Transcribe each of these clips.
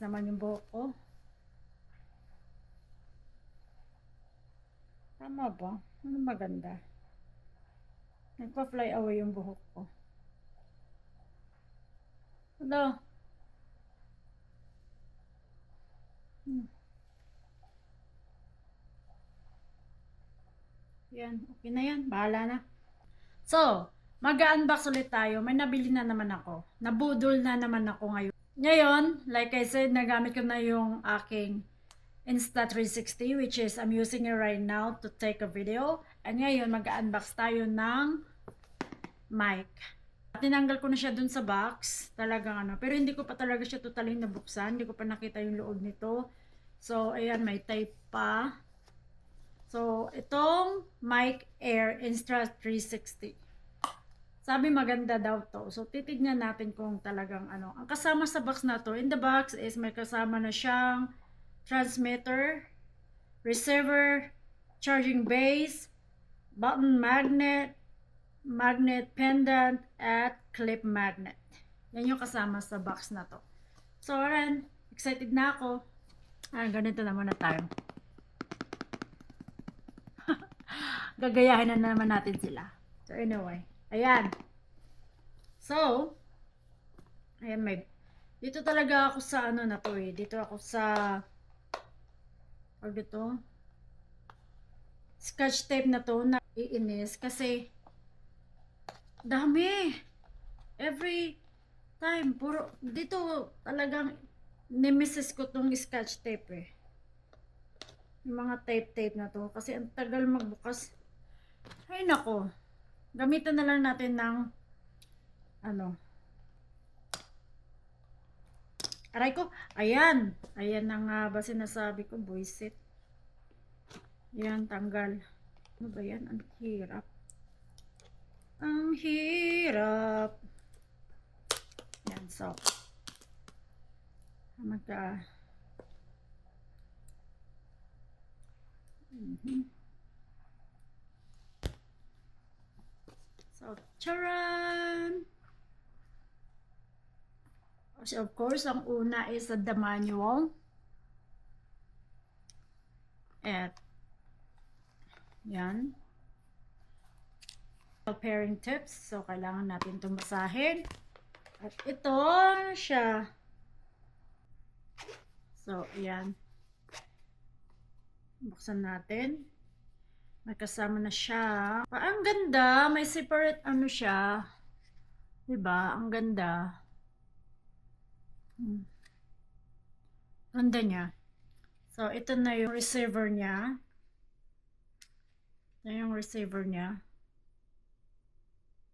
naman yung buhok ko. Tama ba? Ano maganda? Nagpa-fly away yung buhok ko. Ano? Hmm. Yan, okay na yan. Bahala na. So, mag-unbox ulit tayo. May nabili na naman ako. Nabudol na naman ako ngayon. Ngayon, like I said, nagamit ko na yung aking Insta360, which is I'm using it right now to take a video. And ngayon, mag-unbox tayo ng mic. Tinanggal ko na siya dun sa box. Talagang ano. Pero hindi ko pa talaga siya totally nabuksan. Hindi ko pa nakita yung loob nito. So, ayan, may tape pa. So, itong Mic Air Insta360. Sabi maganda daw to. So, titignan natin kung talagang ano. Ang kasama sa box na to, in the box is may kasama na siyang transmitter, receiver, charging base, button magnet, magnet pendant, at clip magnet. Yan yung kasama sa box na to. So, ayan. Excited na ako. Ganito naman na tayo. Gagayahin na naman natin sila. So, anyway. Ayan. So, ayan may. Dito talaga ako sa ano na to eh. Dito ako sa dito. Scotch tape na to na iinis kasi dami. Every time puro dito talagang nemesis ko tong scotch tape eh. Yung mga tape na to kasi ang tagal magbukas. Ay nako. Gamitan na lang natin ng ano. Aray ko. Ayan. Ayan na nga ba sinasabi ko. Buisit. Ayan. Tanggal. Ano ba yan? Ang hirap. Ang hirap. Ayan. So. So, charan! So, of course, ang una is the manual. At, yan. Pairing tips. So, kailangan natin itong basahin. At ito siya. So, yan. Buksan natin. May kasama na siya. Ang ganda. May separate ano siya. Diba? Ang ganda. Ganda niya. So, ito na yung receiver niya. Ito yung receiver niya.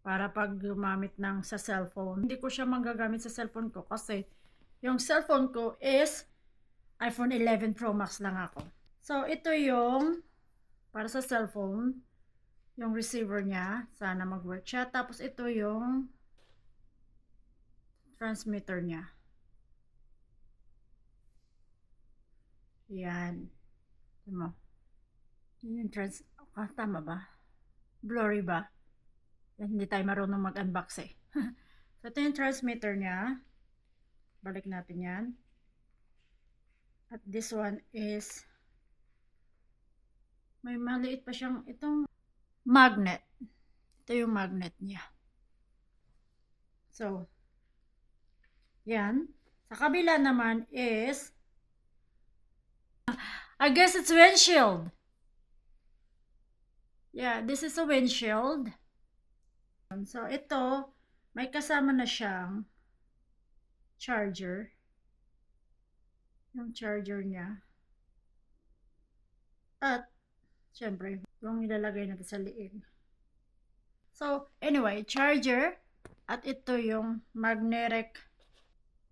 Para pag gumamit ng sa cellphone. Hindi ko siya magagamit sa cellphone ko kasi yung cellphone ko is iPhone 11 Pro Max lang ako. So, ito yung para sa cellphone. Yung receiver niya. Sana mag-work siya. Tapos, ito yung transmitter niya. Yan. Tama. Yung tama ba? Blurry ba? Hindi tayo marunong mag-unbox eh. So, ito yung transmitter niya. Balik natin yan. At this one is may maliit pa siyang itong magnet. Ito yung magnet niya. So, yan. Sa kabila naman is I guess it's windshield. Yeah, this is a windshield. So, ito, may kasama na siyang charger. Yung charger niya. At, syempre, yung ilalagay natin sa liig. So, anyway, charger. At ito yung magnetic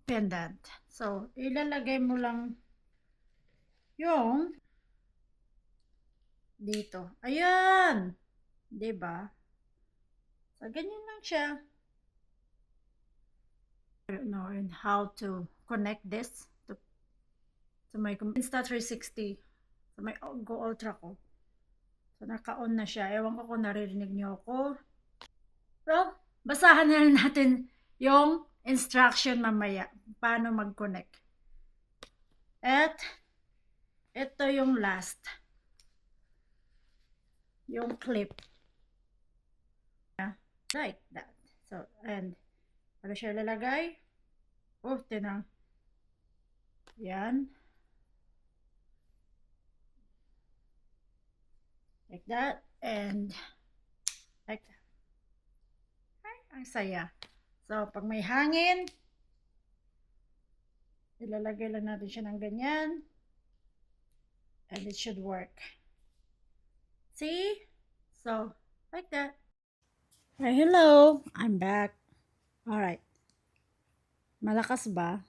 pendant. So, ilalagay mo lang yung dito. Ayan! Diba? So, ganyan lang siya. I don't know how to connect this to my Insta360. So, may Go Ultra ko. So, naka-on na siya. Ewan ko kung naririnig niyo ako. So, basahan na natin yung instruction mamaya. Paano mag-connect. At ito yung last. Yung clip. Like that. So, and ano siya lalagay? Oh, tinang. Yan. Like that. And like that. Ay, ang saya. So, pag may hangin, ilalagay lang natin siya ng ganyan. And it should work. See? So, like that. Hey, hello. I'm back. Alright. Malakas ba?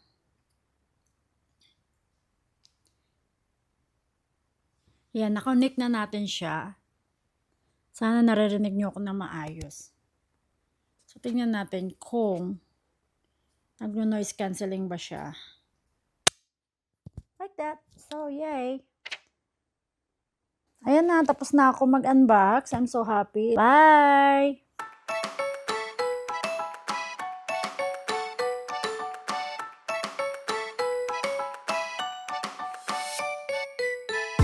Yan, nakonnect na natin siya. Sana naririnig nyo ako na maayos. So, tingnan natin kung nagno-noise cancelling ba siya. Like that. So, yay. Ayan na, tapos na ako mag-unbox. I'm so happy. Bye!